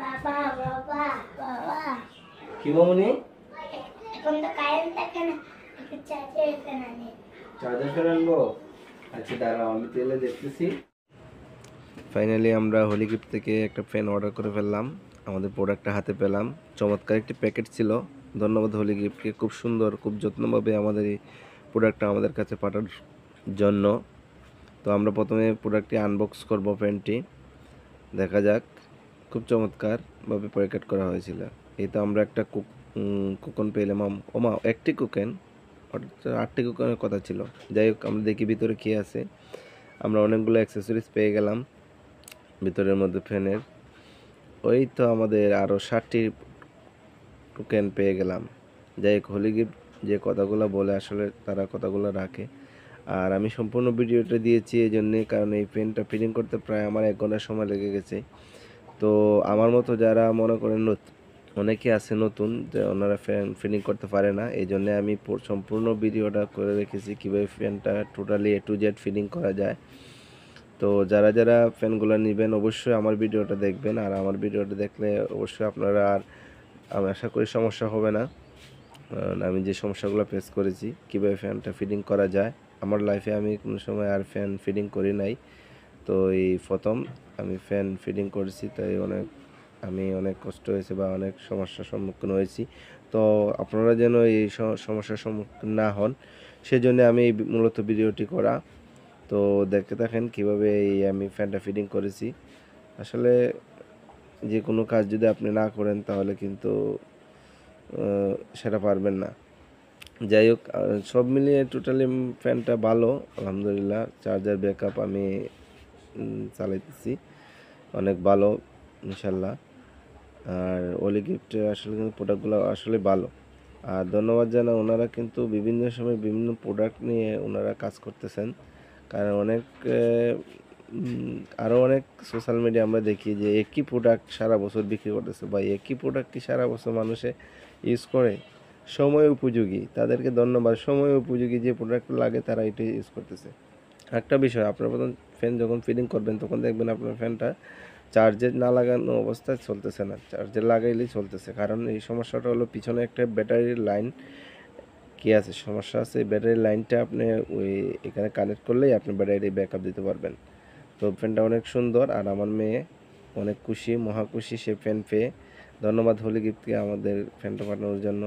বাবা বাবা বাবা কি মামুনি? এখন তো কারেন্ট থাকে না, একটু চার্জের ফ্যান আনে। চার্জার ফ্যান আনবো? আচ্ছা দাঁড়াও, আমি তেলে দেখতেছি। ফাইনালি আমরা হোলি গিফট থেকে একটা ফ্যান অর্ডার করে ফেললাম, আমাদের প্রোডাক্টটা হাতে পেলাম। চমৎকার একটি প্যাকেট ছিল। ধন্যবাদ হোলি গিফটকে, খুব সুন্দর, খুব যত্নভাবে আমাদের এই প্রোডাক্টটা আমাদের কাছে পাঠানোর জন্য। তো আমরা প্রথমে প্রোডাক্টটি আনবক্স করব। ফ্যানটি দেখা যাক। খুব চমৎকারভাবে প্যাকেট করা হয়েছিল। এই তো আমরা একটা কুপন পেলাম। ওমা, একটি কুপন, অর্থাৎ 8টি কুপনের কথা ছিল। যাই হোক, আমরা দেখি ভিতরে কী আছে। আমরা অনেকগুলো অ্যাক্সেসরিজ পেয়ে গেলাম ভিতরের মধ্যে ফ্যানের। ওই তো আমাদের আরও 60টি টোকেন পেয়ে গেলাম। যাই হোক, হোলি গিফট যে কথাগুলো বলে আসলে তারা কথাগুলো রাখে। আর আমি সম্পূর্ণ ভিডিওটা দিয়েছি এই জন্যে, কারণ এই পেনটা ফিটিং করতে প্রায় আমার 1 ঘন্টা সময় লেগে গেছে। তো আমার মতো যারা মনে করেন অনেকে আছে নতুন, যে ওনারা ফ্যান ফিটিং করতে পারে না, এই জন্যে আমি সম্পূর্ণ ভিডিওটা করে রেখেছি কীভাবে ফ্যানটা totally A to Z fitting করা যায়। তো যারা যারা ফ্যানগুলো নেবেন অবশ্যই আমার ভিডিওটা দেখবেন, আর আমার ভিডিওটা দেখলে অবশ্যই আপনারা, আর আমি আশা করি সমস্যা হবে না। আমি যে সমস্যাগুলো ফেস করেছি কীভাবে ফ্যানটা ফিটিং করা যায়, আমার লাইফে আমি কোনো সময় আর ফ্যান ফিটিং করি নাই। তো এই প্রথম আমি ফ্যান ফিটিং করেছি, তাই আমি অনেক কষ্ট হয়েছে বা অনেক সমস্যার সম্মুখীন হয়েছি। তো আপনারা যেন এই সমস্যার সম্মুখীন না হন, সেজন্য আমি মূলত ভিডিওটি করা। তো দেখতে থাকেন কীভাবে আমি ফ্যানটা ফিটিং করেছি। আসলে যে কোনো কাজ যদি আপনি না করেন তাহলে কিন্তু সেটা পারবেন না। যাই হোক, সব মিলিয়ে টোটালি ফ্যানটা ভালো, আলহামদুলিল্লাহ। চার্জার ব্যাকআপ আমি চালাইতেছি অনেক ভালো, ইনশাল্লাহ। আর ওলি গিফটের আসলে কিন্তু প্রোডাক্টগুলো আসলে ভালো। আর ধন্যবাদ জানা, ওনারা কিন্তু বিভিন্ন সময় বিভিন্ন প্রোডাক্ট নিয়ে ওনারা কাজ করতেছেন। কারণ আরও অনেক সোশ্যাল মিডিয়া আমরা দেখি যে একই প্রোডাক্ট সারা বছর বিক্রি করতেছে, বা একই প্রোডাক্টই সারা বছর মানুষে ইউজ করে। সময় উপযোগী, তাদেরকে ধন্যবাদ। সময় উপযোগী যে প্রোডাক্ট লাগে তারা এটাই ইউজ করতেছে। একটা বিষয়, আপনার প্রথম ফ্যান যখন ফিটিং করবেন তখন দেখবেন আপনার ফ্যানটা চার্জে না লাগানো অবস্থায় চলতেছে না, চার্জে লাগাইলেই চলতেছে। কারণ এই সমস্যাটা হলো পিছনে একটা ব্যাটারির লাইন কি আছে, সমস্যা আছে। ব্যাটারির লাইনটা আপনি এখানে কানেক্ট করলেই আপনি ব্যাটারি ব্যাকআপ দিতে পারবেন। তো ফ্যানটা অনেক সুন্দর, আর আমার মেয়ে অনেক খুশি, মহা খুশি সে ফ্যান পেয়ে। ধন্যবাদ হোলি গিফটকে আমাদের ফ্যানটা পাঠানোর জন্য।